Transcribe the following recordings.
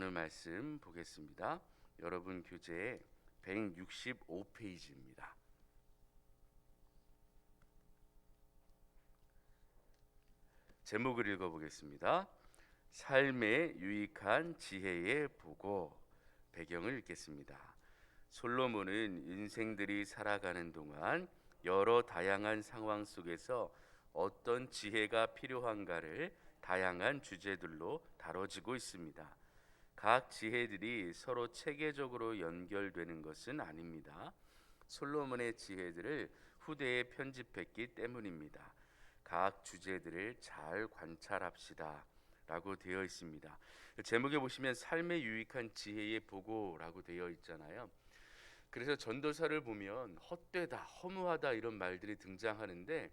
나눌 말씀 보겠습니다. 여러분 교재에 165페이지입니다. 제목을 읽어보겠습니다. 삶에 유익한 지혜의 보고. 배경을 읽겠습니다. 솔로몬은 인생들이 살아가는 동안 여러 다양한 상황 속에서 어떤 지혜가 필요한가를 다양한 주제들로 다뤄지고 있습니다. 각 지혜들이 서로 체계적으로 연결되는 것은 아닙니다. 솔로몬의 지혜들을 후대에 편집했기 때문입니다. 각 주제들을 잘 관찰합시다 라고 되어 있습니다. 제목에 보시면 삶에 유익한 지혜의 보고라고 되어 있잖아요. 그래서 전도서를 보면 헛되다, 허무하다 이런 말들이 등장하는데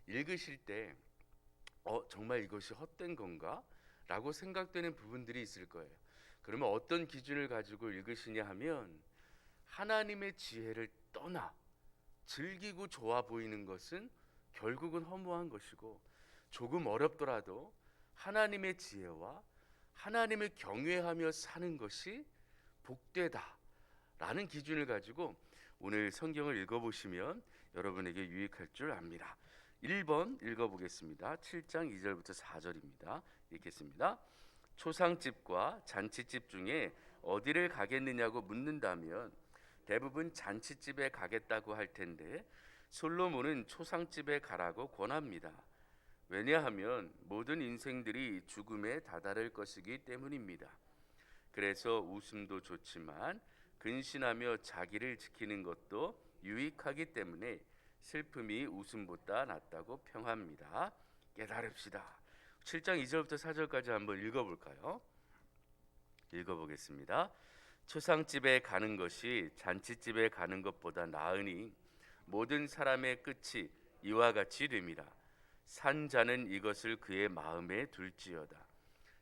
읽으실 때 정말 이것이 헛된 건가? 라고 생각되는 부분들이 있을 거예요. 그러면 어떤 기준을 가지고 읽으시냐 하면 하나님의 지혜를 떠나 즐기고 좋아 보이는 것은 결국은 허무한 것이고, 조금 어렵더라도 하나님의 지혜와 하나님을 경외하며 사는 것이 복되다 라는 기준을 가지고 오늘 성경을 읽어보시면 여러분에게 유익할 줄 압니다. 1번 읽어보겠습니다. 7장 2절부터 4절입니다. 읽겠습니다. 초상집과 잔치집 중에 어디를 가겠느냐고 묻는다면 대부분 잔치집에 가겠다고 할 텐데 솔로몬은 초상집에 가라고 권합니다. 왜냐하면 모든 인생들이 죽음에 다다를 것이기 때문입니다. 그래서 웃음도 좋지만 근신하며 자기를 지키는 것도 유익하기 때문에 슬픔이 웃음보다 낫다고 평합니다. 깨달읍시다. 7장 2절부터 4절까지 한번 읽어볼까요? 읽어보겠습니다. 초상집에 가는 것이 잔치집에 가는 것보다 나으니 모든 사람의 끝이 이와 같이 됩니다. 산 자는 이것을 그의 마음에 둘지어다.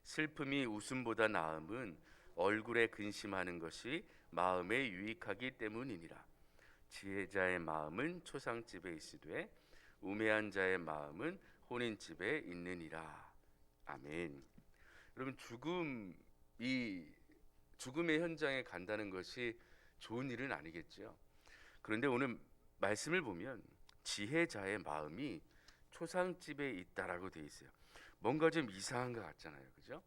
슬픔이 웃음보다 나음은 얼굴에 근심하는 것이 마음에 유익하기 때문이니라. 지혜자의 마음은 초상집에 있으되 우매한 자의 마음은 혼인집에 있느니라. 아멘. 여러분, 죽음의 현장에 간다는 것이 좋은 일은 아니겠죠. 그런데 오늘 말씀을 보면 지혜자의 마음이 초상집에 있다라고 돼 있어요. 뭔가 좀 이상한 것 같잖아요, 그죠?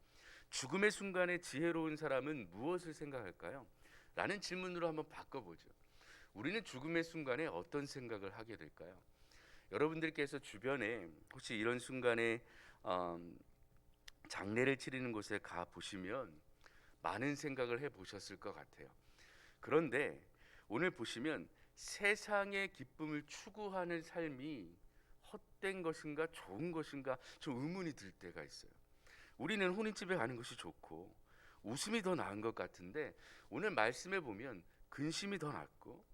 죽음의 순간에 지혜로운 사람은 무엇을 생각할까요? 라는 질문으로 한번 바꿔보죠. 우리는 죽음의 순간에 어떤 생각을 하게 될까요? 여러분들께서 주변에 혹시 이런 순간에 장례를 치르는 곳에 가 보시면 많은 생각을 해 보셨을 것 같아요. 그런데 오늘 보시면 세상의 기쁨을 추구하는 삶이 헛된 것인가 좋은 것인가 좀 의문이 들 때가 있어요. 우리는 혼인집에 가는 것이 좋고 웃음이 더 나은 것 같은데 오늘 말씀에 보면 근심이 더 낫고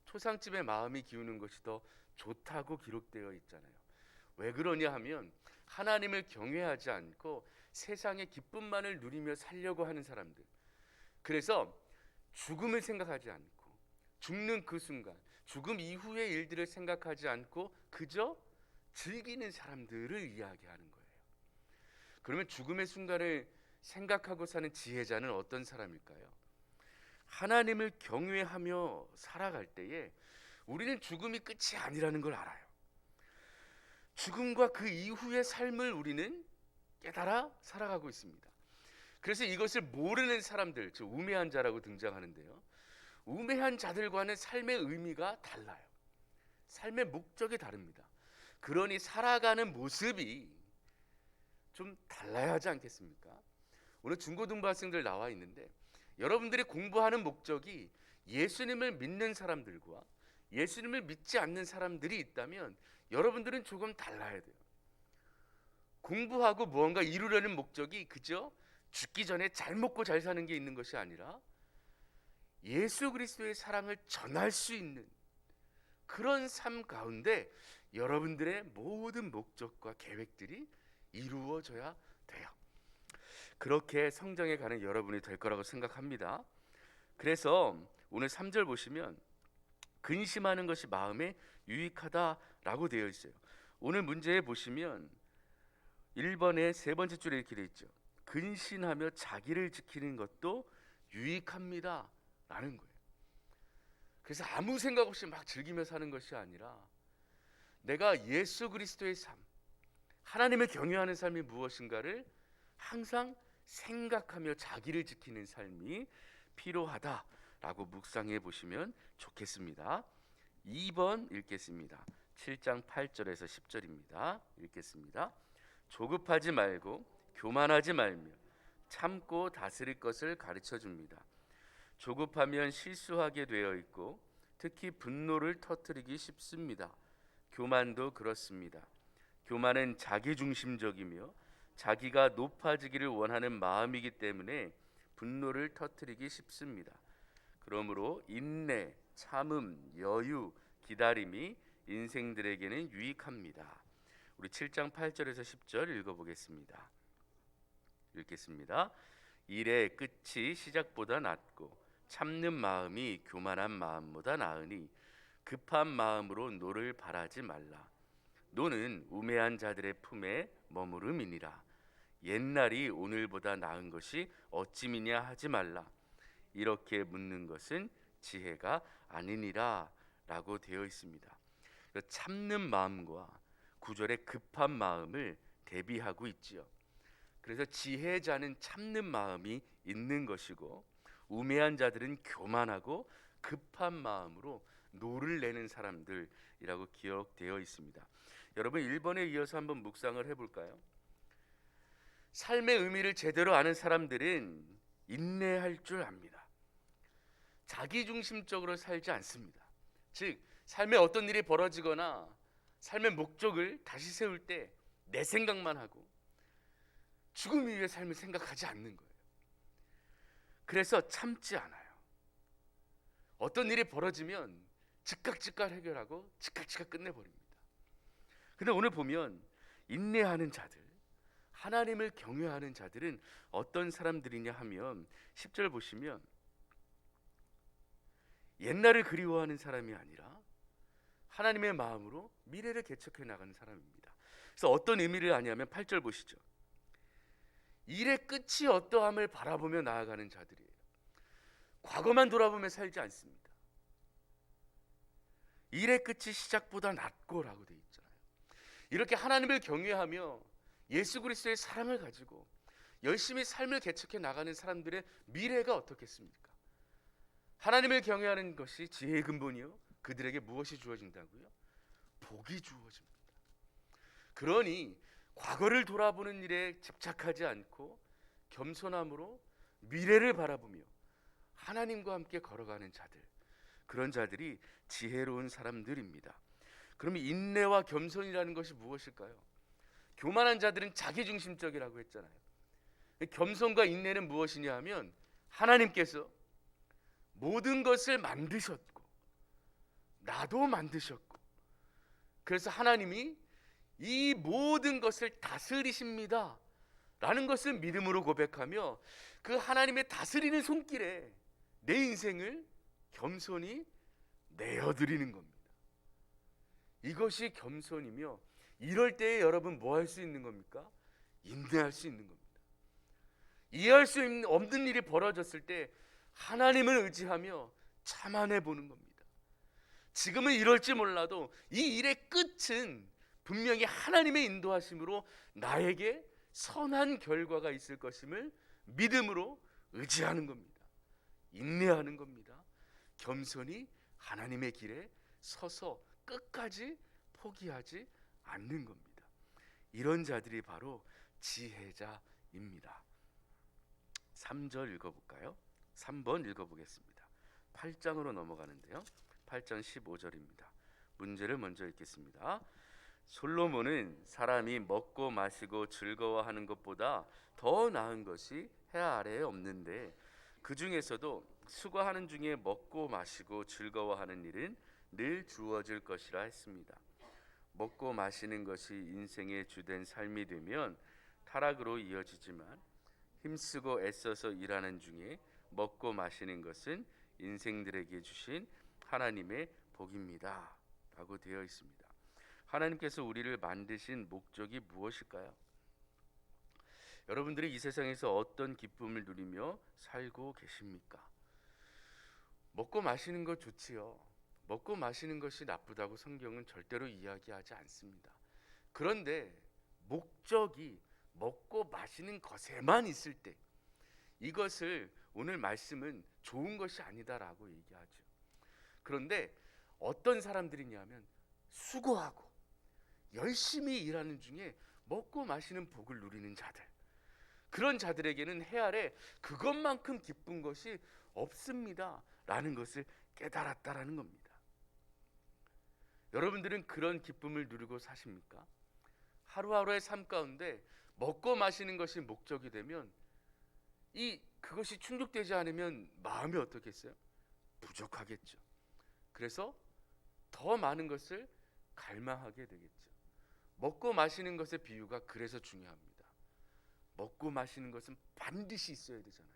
초상집에 마음이 기우는 것이 더 좋다고 기록되어 있잖아요. 왜 그러냐 하면 하나님을 경외하지 않고 세상의 기쁨만을 누리며 살려고 하는 사람들, 그래서 죽음을 생각하지 않고 죽는 그 순간, 죽음 이후의 일들을 생각하지 않고 그저 즐기는 사람들을 이야기하는 거예요. 그러면 죽음의 순간을 생각하고 사는 지혜자는 어떤 사람일까요? 하나님을 경외하며 살아갈 때에 우리는 죽음이 끝이 아니라는 걸 알아요. 죽음과 그 이후의 삶을 우리는 깨달아 살아가고 있습니다. 그래서 이것을 모르는 사람들, 즉 우매한 자라고 등장하는데요, 우매한 자들과는 삶의 의미가 달라요. 삶의 목적이 다릅니다. 그러니 살아가는 모습이 좀 달라야 하지 않겠습니까? 오늘 중고등부 학생들 나와 있는데 여러분들이 공부하는 목적이 예수님을 믿는 사람들과 예수님을 믿지 않는 사람들이 있다면 여러분들은 조금 달라야 돼요. 공부하고 무언가 이루려는 목적이 그저 죽기 전에 잘 먹고 잘 사는 게 있는 것이 아니라 예수 그리스도의 사랑을 전할 수 있는 그런 삶 가운데 여러분들의 모든 목적과 계획들이 이루어져야 돼요. 그렇게 성장해 가는 여러분이 될 거라고 생각합니다. 그래서 오늘 3절 보시면 근심하는 것이 마음에 유익하다라고 되어 있어요. 오늘 문제에 보시면 1번의 세 번째 줄에 이렇게 되어 있죠. 근신하며 자기를 지키는 것도 유익합니다 라는 거예요. 그래서 아무 생각 없이 막 즐기며 사는 것이 아니라 내가 예수 그리스도의 삶, 하나님을 경외하는 삶이 무엇인가를 항상 생각하며 자기를 지키는 삶이 필요하다라고 묵상해 보시면 좋겠습니다. 2번 읽겠습니다. 7장 8절에서 10절입니다. 읽겠습니다. 조급하지 말고 교만하지 말며 참고 다스릴 것을 가르쳐 줍니다. 조급하면 실수하게 되어 있고 특히 분노를 터뜨리기 쉽습니다. 교만도 그렇습니다. 교만은 자기중심적이며 자기가 높아지기를 원하는 마음이기 때문에 분노를 터뜨리기 쉽습니다. 그러므로 인내, 참음, 여유, 기다림이 인생들에게는 유익합니다. 우리 7장 8절에서 10절 읽어보겠습니다. 읽겠습니다. 일의 끝이 시작보다 낫고 참는 마음이 교만한 마음보다 나으니 급한 마음으로 노를 바라지 말라. 노는 우매한 자들의 품에 머무름이니라. 옛날이 오늘보다 나은 것이 어찌미냐 하지 말라. 이렇게 묻는 것은 지혜가 아니니라 라고 되어 있습니다. 참는 마음과 9절의 급한 마음을 대비하고 있지요. 그래서 지혜자는 참는 마음이 있는 것이고 우매한 자들은 교만하고 급한 마음으로 노를 내는 사람들이라고 기록되어 있습니다. 여러분 1번에 이어서 한번 묵상을 해볼까요? 삶의 의미를 제대로 아는 사람들은 인내할 줄 압니다. 자기중심적으로 살지 않습니다. 즉 삶에 어떤 일이 벌어지거나 삶의 목적을 다시 세울 때 내 생각만 하고 죽음 이후의 삶을 생각하지 않는 거예요. 그래서 참지 않아요. 어떤 일이 벌어지면 즉각 해결하고 즉각 끝내버립니다. 근데 오늘 보면 인내하는 자들, 하나님을 경외하는 자들은 어떤 사람들이냐 하면 10절 보시면 옛날을 그리워하는 사람이 아니라 하나님의 마음으로 미래를 개척해 나가는 사람입니다. 그래서 어떤 의미를 아냐면 8절 보시죠. 일의 끝이 어떠함을 바라보며 나아가는 자들이에요. 과거만 돌아보며 살지 않습니다. 일의 끝이 시작보다 낫고라고 되어 있잖아요. 이렇게 하나님을 경외하며 예수 그리스도의 사랑을 가지고 열심히 삶을 개척해 나가는 사람들의 미래가 어떻겠습니까? 하나님을 경외하는 것이 지혜의 근본이요, 그들에게 무엇이 주어진다고요? 복이 주어집니다. 그러니 과거를 돌아보는 일에 집착하지 않고 겸손함으로 미래를 바라보며 하나님과 함께 걸어가는 자들, 그런 자들이 지혜로운 사람들입니다. 그러면 인내와 겸손이라는 것이 무엇일까요? 교만한 자들은 자기중심적이라고 했잖아요. 겸손과 인내는 무엇이냐 하면 하나님께서 모든 것을 만드셨고 나도 만드셨고 그래서 하나님이 이 모든 것을 다스리십니다 라는 것을 믿음으로 고백하며 그 하나님의 다스리는 손길에 내 인생을 겸손히 내어드리는 겁니다. 이것이 겸손이며 이럴 때에 여러분 뭐 할 수 있는 겁니까? 인내할 수 있는 겁니다. 이해할 수 없는 일이 벌어졌을 때 하나님을 의지하며 참아내 보는 겁니다. 지금은 이럴지 몰라도 이 일의 끝은 분명히 하나님의 인도하심으로 나에게 선한 결과가 있을 것임을 믿음으로 의지하는 겁니다. 인내하는 겁니다. 겸손히 하나님의 길에 서서 끝까지 포기하지 않는 겁니다. 이런 자들이 바로 지혜자입니다. 3절 읽어볼까요? 3번 읽어보겠습니다. 8장으로 넘어가는데요. 8장 15절입니다. 문제를 먼저 읽겠습니다. 솔로몬은 사람이 먹고 마시고 즐거워하는 것보다 더 나은 것이 해 아래에 없는데 그 중에서도 수고하는 중에 먹고 마시고 즐거워하는 일은 늘 주어질 것이라 했습니다. 먹고 마시는 것이 인생의 주된 삶이 되면 타락으로 이어지지만 힘쓰고 애써서 일하는 중에 먹고 마시는 것은 인생들에게 주신 하나님의 복입니다 라고 되어 있습니다. 하나님께서 우리를 만드신 목적이 무엇일까요? 여러분들이 이 세상에서 어떤 기쁨을 누리며 살고 계십니까? 먹고 마시는 것 좋지요. 먹고 마시는 것이 나쁘다고 성경은 절대로 이야기하지 않습니다. 그런데 목적이 먹고 마시는 것에만 있을 때 이것을 오늘 말씀은 좋은 것이 아니다라고 얘기하죠. 그런데 어떤 사람들이냐면 수고하고 열심히 일하는 중에 먹고 마시는 복을 누리는 자들, 그런 자들에게는 해 아래 그것만큼 기쁜 것이 없습니다 라는 것을 깨달았다라는 겁니다. 여러분들은 그런 기쁨을 누리고 사십니까? 하루하루의 삶 가운데 먹고 마시는 것이 목적이 되면 그것이 충족되지 않으면 마음이 어떻겠어요? 부족하겠죠. 그래서 더 많은 것을 갈망하게 되겠죠. 먹고 마시는 것의 비유가 그래서 중요합니다. 먹고 마시는 것은 반드시 있어야 되잖아요.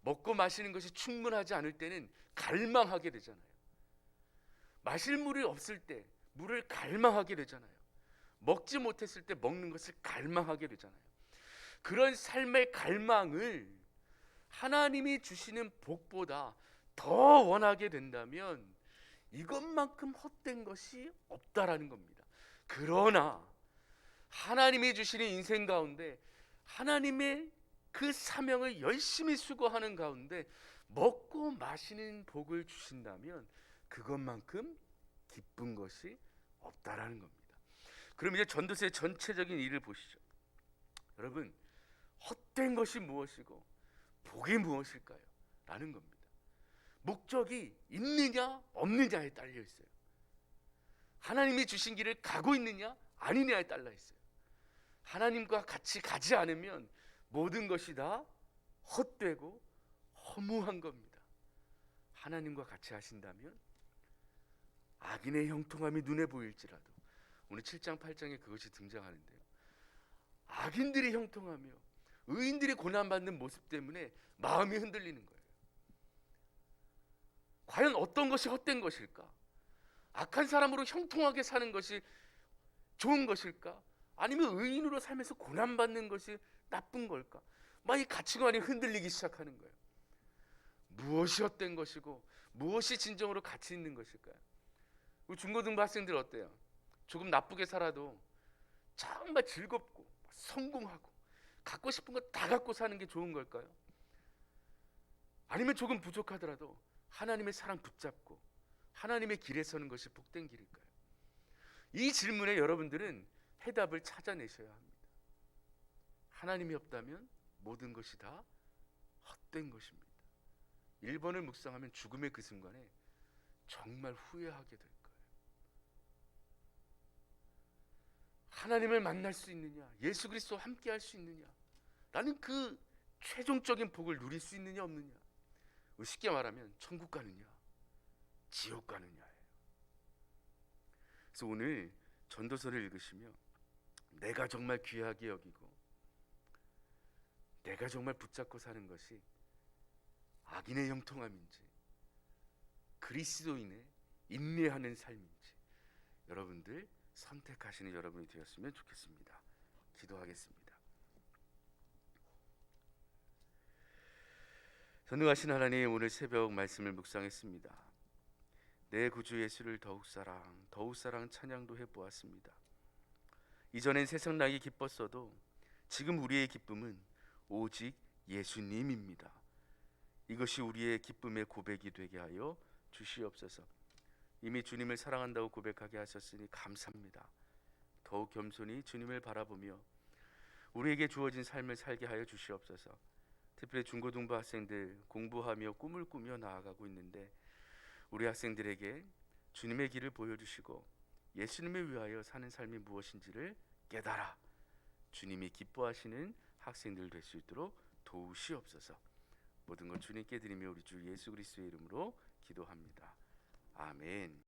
먹고 마시는 것이 충분하지 않을 때는 갈망하게 되잖아요. 마실 물이 없을 때 물을 갈망하게 되잖아요. 먹지 못했을 때 먹는 것을 갈망하게 되잖아요. 그런 삶의 갈망을 하나님이 주시는 복보다 더 원하게 된다면 이것만큼 헛된 것이 없다라는 겁니다. 그러나 하나님이 주시는 인생 가운데 하나님의 그 사명을 열심히 수고하는 가운데 먹고 마시는 복을 주신다면 그것만큼 기쁜 것이 없다라는 겁니다. 그럼 이제 전도서의 전체적인 일을 보시죠. 여러분, 헛된 것이 무엇이고 복이 무엇일까요? 라는 겁니다. 목적이 있느냐 없느냐에 딸려 있어요. 하나님이 주신 길을 가고 있느냐 아니냐에 딸려 있어요. 하나님과 같이 가지 않으면 모든 것이 다 헛되고 허무한 겁니다. 하나님과 같이 하신다면 악인의 형통함이 눈에 보일지라도, 오늘 7장 8장에 그것이 등장하는데요, 악인들이 형통하며 의인들이 고난받는 모습 때문에 마음이 흔들리는 거예요. 과연 어떤 것이 헛된 것일까? 악한 사람으로 형통하게 사는 것이 좋은 것일까? 아니면 의인으로 살면서 고난받는 것이 나쁜 걸까? 막 이 가치관이 흔들리기 시작하는 거예요. 무엇이 헛된 것이고 무엇이 진정으로 가치 있는 것일까요? 우리 중고등부 학생들 어때요? 조금 나쁘게 살아도 정말 즐겁고 성공하고 갖고 싶은 거 다 갖고 사는 게 좋은 걸까요? 아니면 조금 부족하더라도 하나님의 사랑 붙잡고 하나님의 길에 서는 것이 복된 길일까요? 이 질문에 여러분들은 해답을 찾아내셔야 합니다. 하나님이 없다면 모든 것이 다 헛된 것입니다. 1번을 묵상하면 죽음의 그 순간에 정말 후회하게 될 거예요. 하나님을 만날 수 있느냐, 예수 그리스도와 함께 할 수 있느냐, 나는 그 최종적인 복을 누릴 수 있느냐 없느냐, 쉽게 말하면 천국 가느냐 지옥 가느냐예요. 그래서 오늘 전도서를 읽으시며 내가 정말 귀하게 여기고 내가 정말 붙잡고 사는 것이 악인의 형통함인지 그리스도인의 인내하는 삶인지 여러분들 선택하시는 여러분이 되었으면 좋겠습니다. 기도하겠습니다. 전능하신 하나님, 오늘 새벽 말씀을 묵상했습니다. 내 구주 예수를 더욱 사랑 찬양도 해보았습니다. 이전엔 세상 나기 기뻤어도 지금 우리의 기쁨은 오직 예수님입니다. 이것이 우리의 기쁨의 고백이 되게 하여 주시옵소서. 이미 주님을 사랑한다고 고백하게 하셨으니 감사합니다. 더욱 겸손히 주님을 바라보며 우리에게 주어진 삶을 살게 하여 주시옵소서. 특별히 중고등부 학생들 공부하며 꿈을 꾸며 나아가고 있는데 우리 학생들에게 주님의 길을 보여주시고 예수님을 위하여 사는 삶이 무엇인지를 깨달아 주님이 기뻐하시는 학생들 될 수 있도록 도우시옵소서. 모든 것 주님께 드리며 우리 주 예수 그리스도의 이름으로 기도합니다. 아멘.